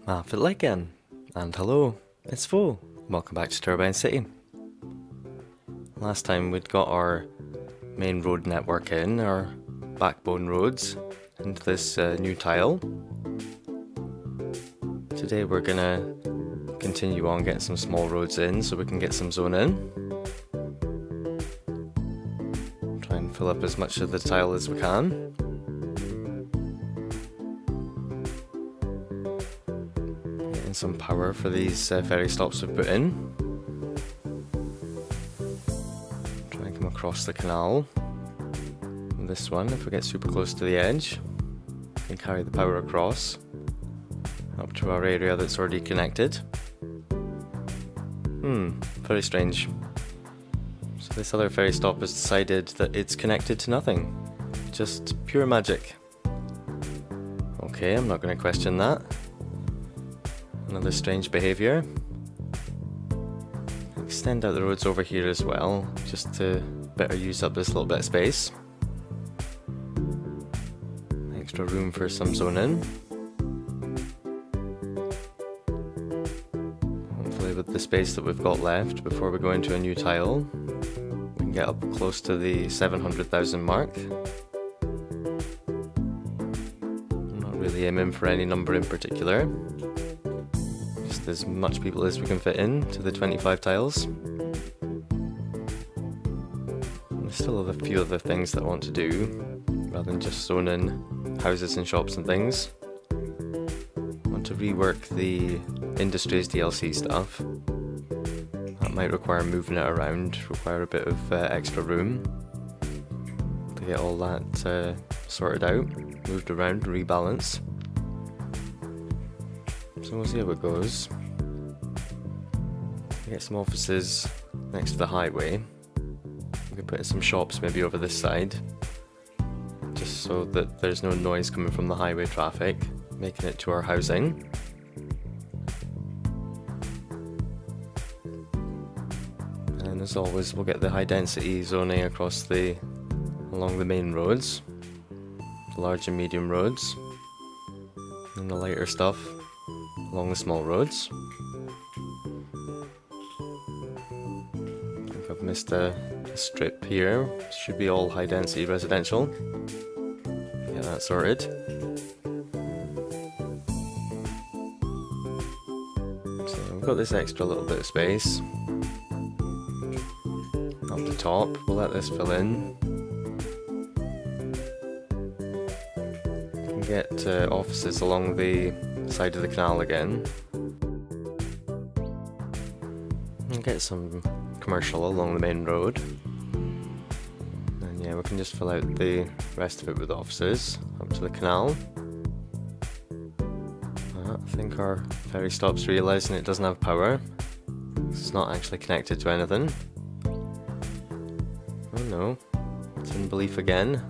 Fit again, and hello, it's Vo. Welcome back to Turbine City. Last time we'd got our main road network in, our backbone roads, into this new tile. Today we're gonna continue on getting some small roads in so we can get some zone in. Try and fill up as much of the tile as we can. Some power for these ferry stops we've put in. Try and come across the canal. And this one, if we get super close to the edge, we can carry the power across up to our area that's already connected. Very strange. So this other ferry stop has decided that it's connected to nothing. Just pure magic. Okay, I'm not going to question that. Another strange behaviour. Extend out the roads over here as well, just to better use up this little bit of space. Extra room for some zoning. Hopefully with the space that we've got left before we go into a new tile, we can get up close to the 700,000 mark. I'm not really aiming for any number in particular. As much people as we can fit in to the 25 tiles. I still have a few other things that I want to do, rather than just zone in houses and shops and things. I want to rework the Industries DLC stuff. That might require moving it around, require a bit of extra room to get all that sorted out, moved around, rebalance. So we'll see how it goes. Get some offices next to the highway. We could put in some shops maybe over this side, just so that there's no noise coming from the highway traffic, making it to our housing. And as always, we'll get the high density zoning along the main roads, the large and medium roads, and the lighter stuff along the small roads. I think I've missed a strip here. Should be all high density residential. Get that sorted. So we've got this extra little bit of space up the top. We'll let this fill in. We can get offices along the side of the canal again. And get some commercial along the main road. And yeah, we can just fill out the rest of it with offices up to the canal. I think our ferry stop's realising it doesn't have power. It's not actually connected to anything. Oh no, it's in belief again.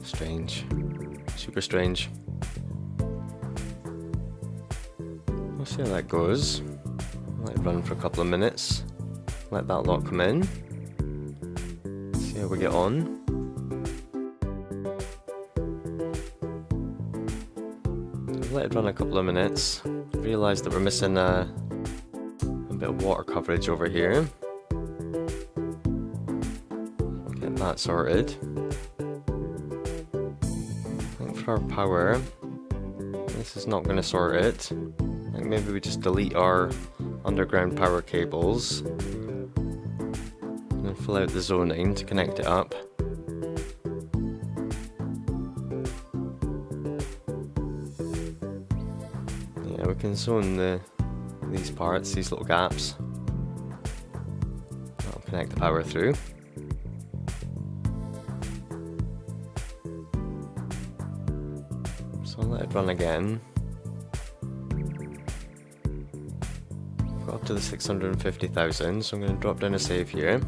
Strange. Super strange. We'll see how that goes. Let it run for a couple of minutes. Let that lot come in. See how we get on. Let it run a couple of minutes. Realise that we're missing a bit of water coverage over here. Get that sorted. I think for our power, this is not going to sort it. I think maybe we just delete our underground power cables and fill out the zoning to connect it up. Yeah, we can zone these parts, these little gaps. That'll connect the power through. So I'll let it run again. Up to the 650,000, so I'm going to drop down a save here.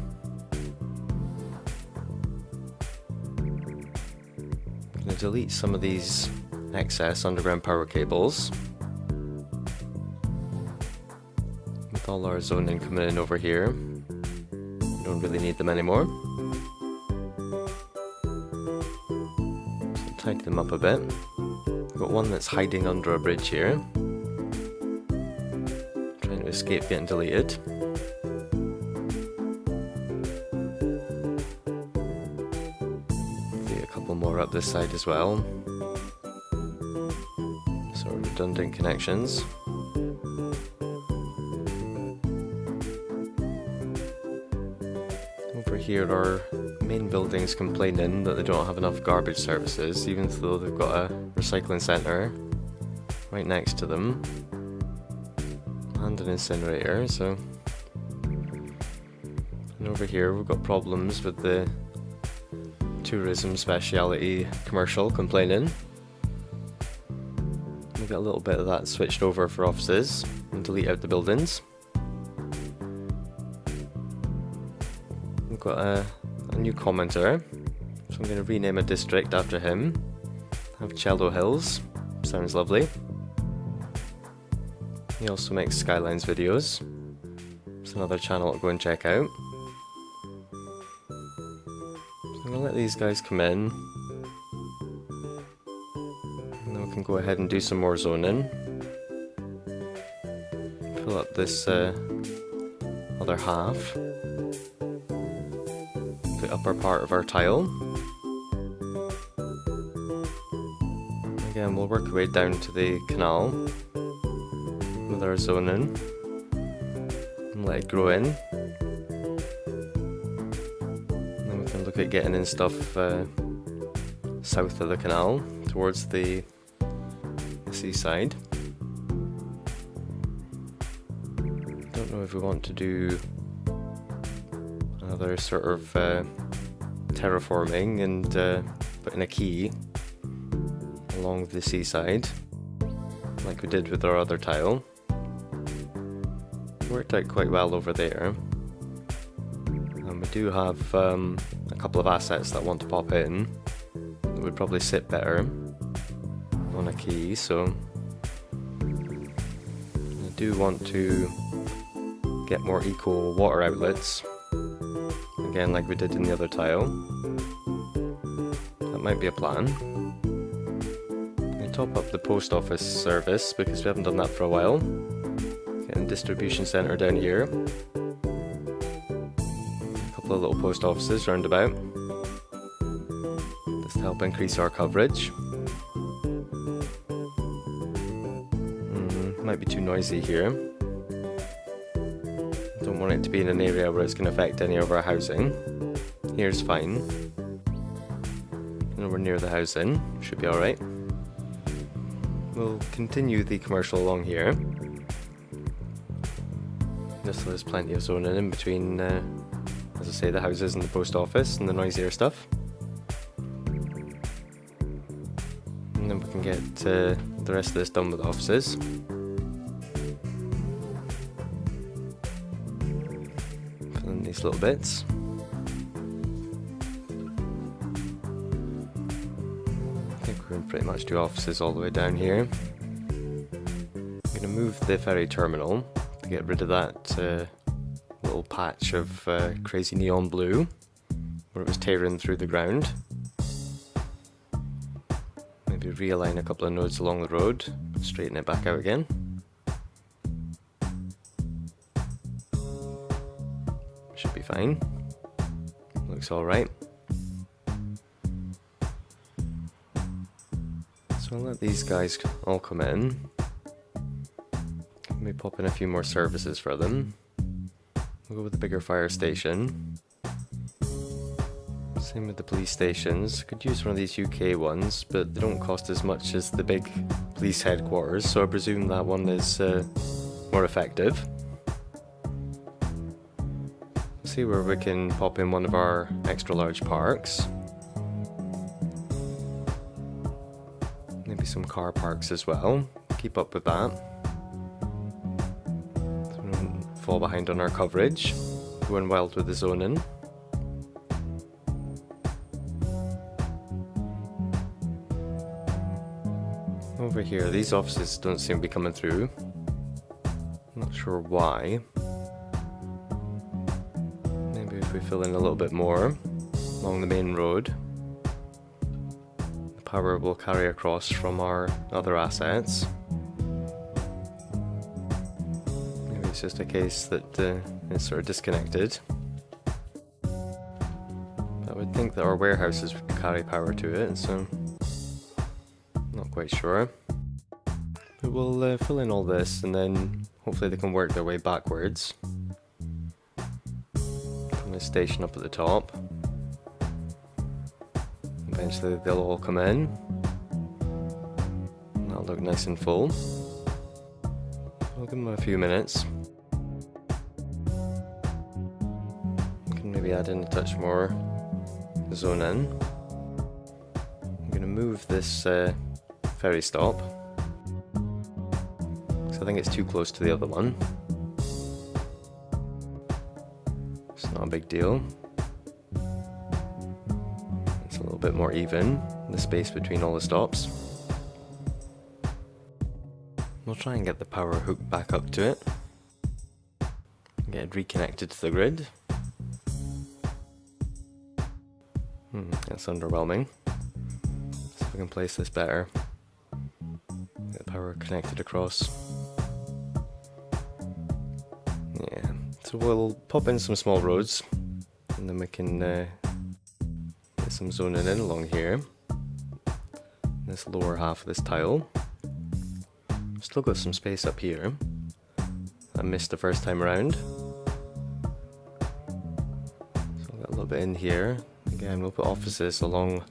I'm going to delete some of these excess underground power cables. With all our zoning coming in over here, we don't really need them anymore. So tidy them up a bit. We've got one that's hiding under a bridge here, trying to escape getting deleted. See a couple more up this side as well. So redundant connections. Over here our main building's complaining that they don't have enough garbage services, even though they've got a recycling centre right next to them and an incinerator. So, and over here we've got problems with the tourism speciality commercial complaining. We've got a little bit of that switched over for offices and delete out the buildings. We've got a new commenter, so I'm going to rename a district after him. Have Cello Hills, sounds lovely. He also makes Skylines videos. It's another channel to go and check out. So I'm going to let these guys come in, and then we can go ahead and do some more zoning. Fill up this other half. The upper part of our tile. Again, we'll work our way down to the canal with our zoning and let it grow in. And then we can look at getting in stuff south of the canal towards the seaside. Don't know if we want to do another sort of terraforming and putting a quay along the seaside like we did with our other tile. Worked out quite well over there, and we do have a couple of assets that want to pop in that would probably sit better on a quay, so I do want to get more eco water outlets. Again, like we did in the other tile. That might be a plan. We top up the post office service because we haven't done that for a while. Getting a distribution centre down here. A couple of little post offices round about. Just to help increase our coverage. Might be too noisy here. Don't want it to be in an area where it's going to affect any of our housing. Here's fine. And we're near the housing, should be alright. We'll continue the commercial along here. Just so there's plenty of zoning in between, as I say, the houses and the post office and the noisier stuff. And then we can get the rest of this done with the offices. These little bits. I think we're going to pretty much do offices all the way down here. I'm going to move the ferry terminal to get rid of that little patch of crazy neon blue where it was tearing through the ground. Maybe realign a couple of nodes along the road, straighten it back out again. Should be fine. Looks alright. So I'll let these guys all come in. Maybe pop in a few more services for them. We'll go with the bigger fire station. Same with the police stations. Could use one of these UK ones, but they don't cost as much as the big police headquarters, so I presume that one is more effective. See where we can pop in one of our extra large parks. Maybe some car parks as well. Keep up with that. So we don't fall behind on our coverage. Going wild with the zoning. Over here, these offices don't seem to be coming through. Not sure why. Maybe if we fill in a little bit more along the main road. power we'll carry across from our other assets. Maybe it's just a case that it's sort of disconnected. I would think that our warehouses would carry power to it, so not quite sure. But we'll fill in all this and then hopefully they can work their way backwards from the station up at the top. Eventually they'll all come in. And that'll look nice and full. I'll give them a few minutes. Can maybe add in a touch more zone in. I'm going to move this ferry stop, because I think it's too close to the other one. It's not a big deal. It's a little bit more even, the space between all the stops. We'll try and get the power hook back up to it. Get it reconnected to the grid. That's underwhelming. See if we can place this better. Get the power connected across. Yeah, so we'll pop in some small roads and then we can get some zoning in along here. This lower half of this tile. Still got some space up here. I missed the first time around. So I've got a little bit in here. Again, we'll put offices along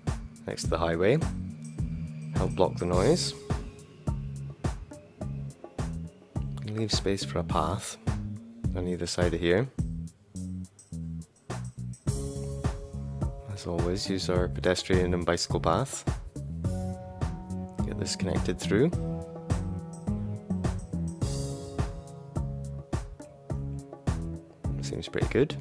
next to the highway. Help block the noise. Leave space for a path on either side of here. As always, use our pedestrian and bicycle path. Get this connected through. Seems pretty good.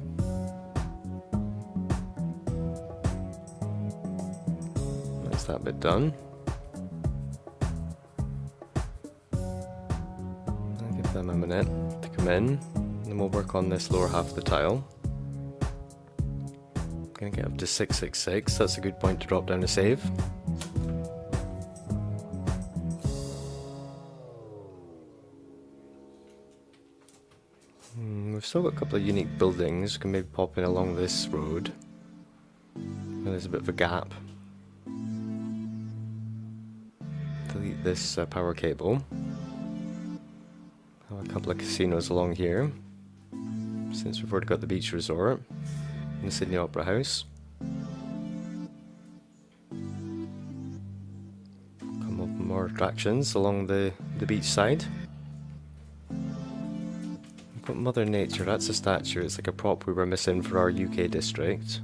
That's that bit done. I'll give them a minute to come in, and then we'll work on this lower half of the tile. I'm gonna get up to 666, that's a good point to drop down to save. We've still got a couple of unique buildings. We can maybe pop in along this road. And there's a bit of a gap. Delete this power cable. Have a couple of casinos along here, since we've already got the beach resort and the Sydney Opera House. Come up with more attractions along the beach side. Got Mother Nature, that's a statue, it's like a prop we were missing for our UK district.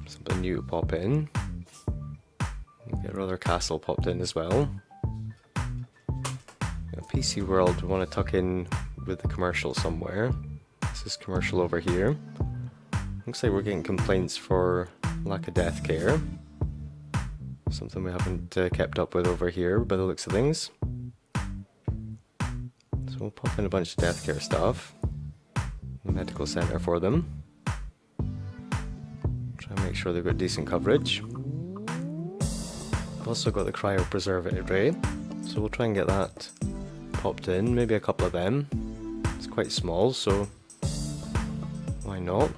Something new to pop in. We'll get our other castle popped in as well. PC World we want to tuck in with the commercial somewhere. This is commercial over here. Looks like we're getting complaints for lack of death care. Something we haven't kept up with over here by the looks of things. So we'll pop in a bunch of death care stuff. The medical centre for them. Try and make sure they've got decent coverage. We've also got the cryopreservative array, so we'll try and get that popped in, maybe a couple of them. It's quite small, so why not?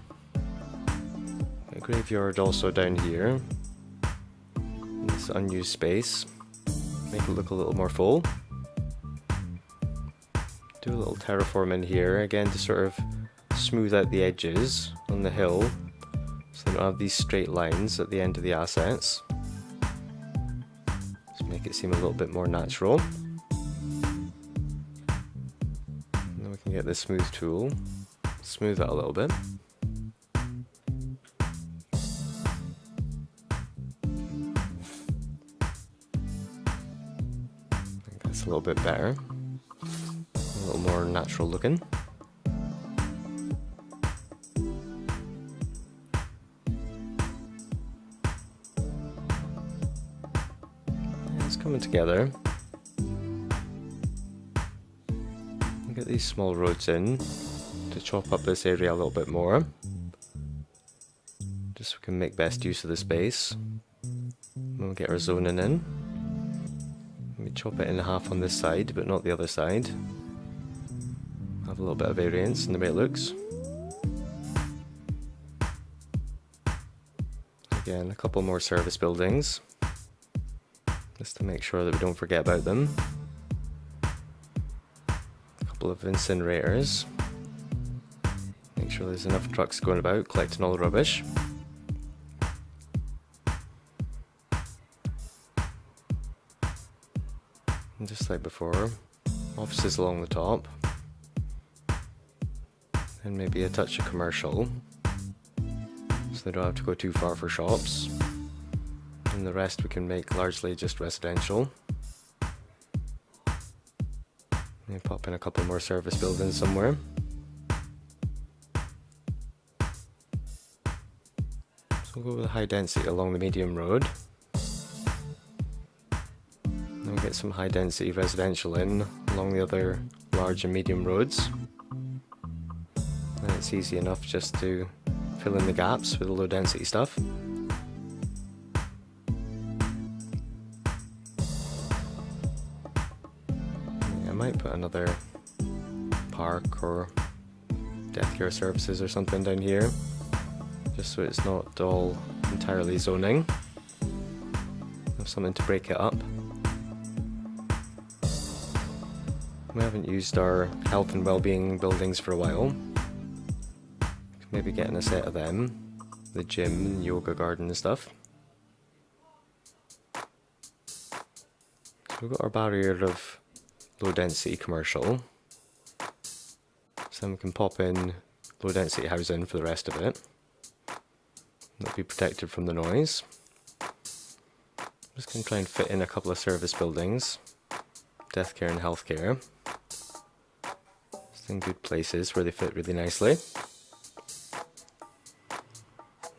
A graveyard also down here. This unused space. Make it look a little more full. Do a little terraform in here, again to sort of smooth out the edges on the hill, so they don't have these straight lines at the end of the assets. Just make it seem a little bit more natural. And then we can get the smooth tool, smooth that a little bit. I think that's a little bit better. A little more natural looking. It's coming together. We'll get these small roads in to chop up this area a little bit more, just so we can make best use of the space. We'll get our zoning in. Maybe chop it in half on this side, but not the other side. Have a little bit of variance in the way it looks. Again, a couple more service buildings, just to make sure that we don't forget about them. A couple of incinerators. Make sure there's enough trucks going about collecting all the rubbish. And just like before, offices along the top. And maybe a touch of commercial, so they don't have to go too far for shops. And the rest we can make largely just residential. Maybe pop in a couple more service buildings somewhere. So we'll go with a high density along the medium road. Then we'll get some high density residential in along the other large and medium roads. And it's easy enough just to fill in the gaps with the low density stuff. I might put another park or death care services or something down here, just so it's not all entirely zoning. Have something to break it up. We haven't used our health and well-being buildings for a while. Maybe getting a set of them, the gym and yoga garden and stuff. So we've got our barrier of low density commercial. So then we can pop in low density housing for the rest of it. That'll be protected from the noise. Just going to try and fit in a couple of service buildings, death care and health care. Just in good places where they fit really nicely.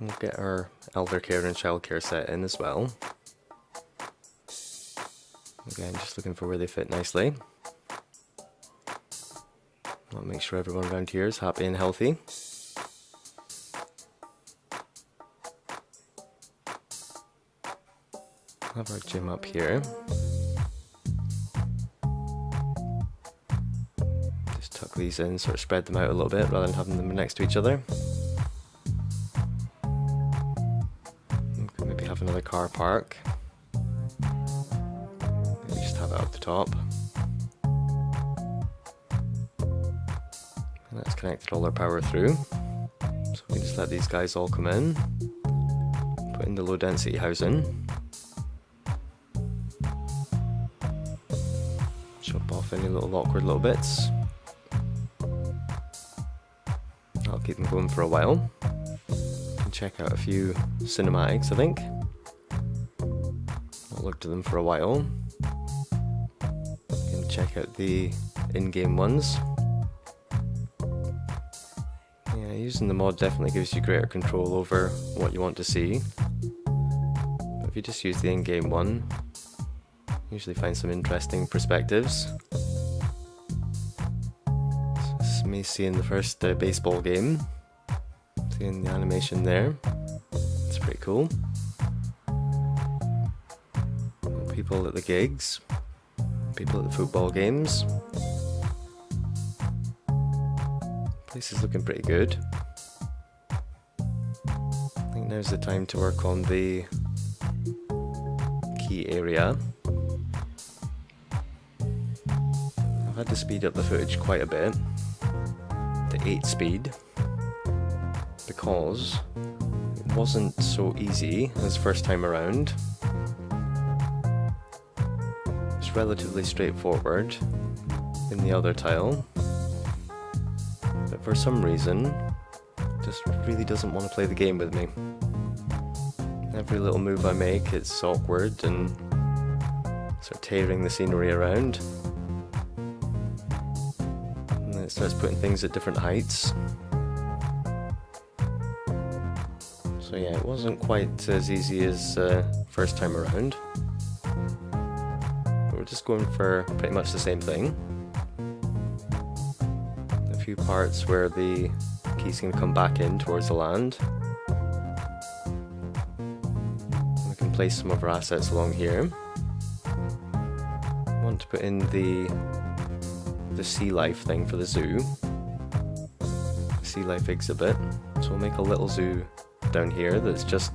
We'll get our elder care and child care set in as well. Again, just looking for where they fit nicely. I'll make sure everyone around here is happy and healthy. Have our gym up here. Just tuck these in, sort of spread them out a little bit rather than having them next to each other. Maybe have another car park. Maybe just have it up the top. And that's connected all our power through. So we can just let these guys all come in. Put in the low density housing. Chop off any little awkward little bits. I'll keep them going for a while. Can check out a few cinematics, I think. I'll look to them for a while. Can check out the in-game ones. Yeah, using the mod definitely gives you greater control over what you want to see. But if you just use the in-game one, usually find some interesting perspectives. So this is me seeing the first baseball game. Seeing the animation there. It's pretty cool. People at the gigs. People at the football games. Place is looking pretty good. I think now's the time to work on the key area. I've had to speed up the footage quite a bit to 8 speed because it wasn't so easy as first time around. It's relatively straightforward in the other tile, but for some reason it just really doesn't want to play the game with me. Every little move I make, it's awkward and sort of tearing the scenery around. And then it starts putting things at different heights. So yeah, it wasn't quite as easy as first time around. But we're just going for pretty much the same thing. A few parts where the keys can come back in towards the land. place some of our assets along here. I want to put in the sea life thing for the zoo. Sea life exhibit. So we'll make a little zoo down here that's just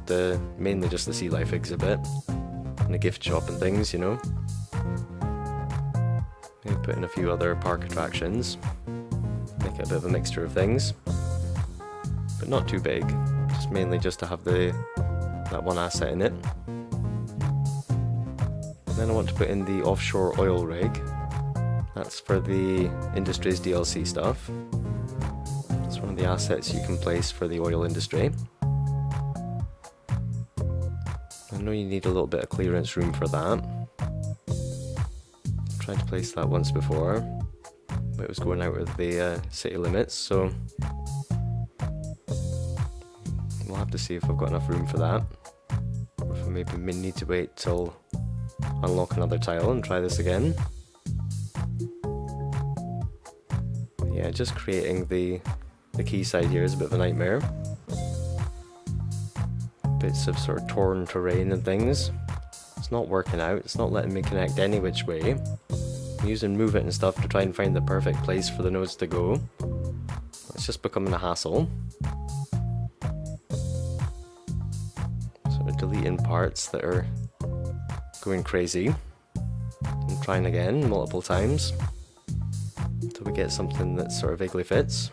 mainly just the sea life exhibit and a gift shop and things, you know. Maybe put in a few other park attractions. Make it a bit of a mixture of things, but not too big. Just mainly just to have that one asset in it. And then I want to put in the offshore oil rig. That's for the Industries DLC stuff. It's one of the assets you can place for the oil industry. I know you need a little bit of clearance room for that. I tried to place that once before, but it was going out of the city limits, so we'll have to see if I've got enough room for that. Or if I maybe need to wait till unlock another tile and try this again. Yeah, just creating the quayside here is a bit of a nightmare. Bits of sort of torn terrain and things. It's not working out, it's not letting me connect any which way. I'm using move it and stuff to try and find the perfect place for the nodes to go. It's just becoming a hassle. Sort of deleting parts that are going crazy. And trying again multiple times until we get something that sort of vaguely fits.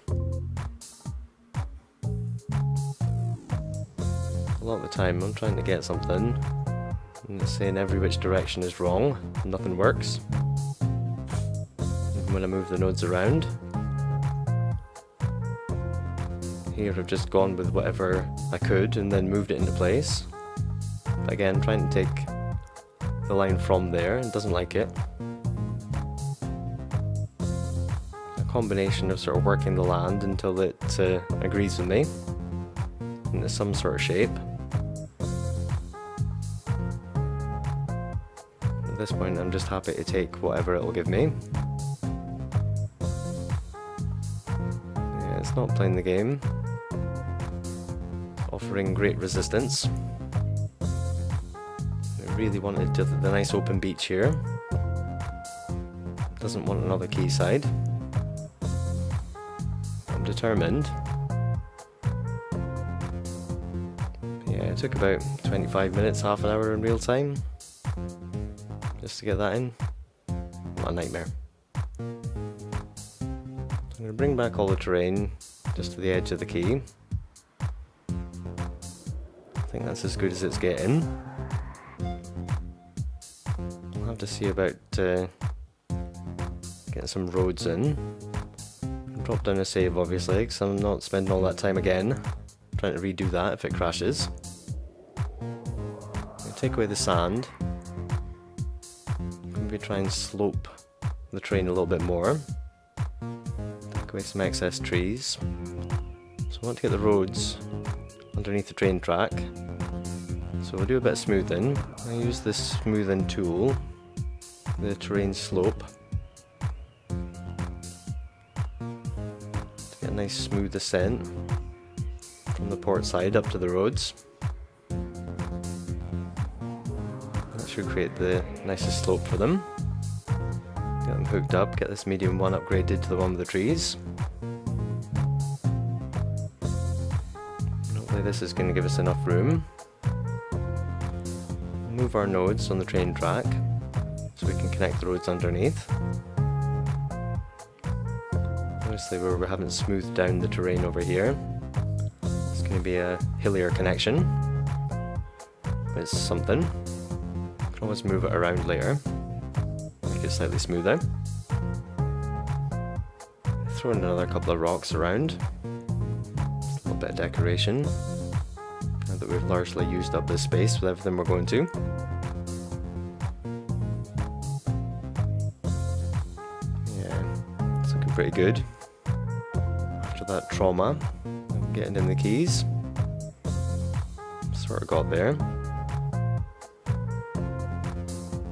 A lot of the time I'm trying to get something and it's saying every which direction is wrong and nothing works. Even when I move the nodes around. Here I've just gone with whatever I could and then moved it into place. But again, trying to take the line from there and doesn't like it. A combination of sort of working the land until it agrees with me into some sort of shape. At this point I'm just happy to take whatever it will give me. Yeah, it's not playing the game. Offering great resistance. I really wanted the nice open beach here. Doesn't want another quayside. I'm determined. Yeah, it took about 25 minutes, half an hour in real time just to get that in. What a nightmare. I'm going to bring back all the terrain just to the edge of the quay. I think that's as good as it's getting. I'll have to see about getting some roads in. Drop down a save obviously, because I'm not spending all that time again trying to redo that if it crashes. I'll take away the sand. Maybe try and slope the terrain a little bit more. Take away some excess trees. So I want to get the roads underneath the train track. So we'll do a bit of smoothing. I use this smoothing tool, the terrain slope, to get a nice smooth ascent from the port side up to the roads. That should create the nicest slope for them. Get them hooked up, get this medium one upgraded to the one with the trees. And hopefully this is going to give us enough room. Move our nodes on the train track so we can connect the roads underneath. Obviously we haven't smoothed down the terrain over here. It's going to be a hillier connection. It's something. You can always move it around later, make it slightly smoother. Throw in another couple of rocks around. Just a little bit of decoration. Now that we've largely used up this space with everything we're going to. Yeah, it's looking pretty good. After that trauma, getting in the keys. Sort of got there.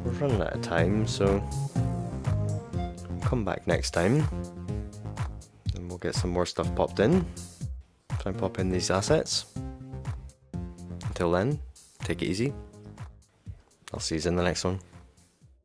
We're running out of time, so come back next time and we'll get some more stuff popped in. Try and pop in these assets. Until then, take it easy. I'll see you in the next one.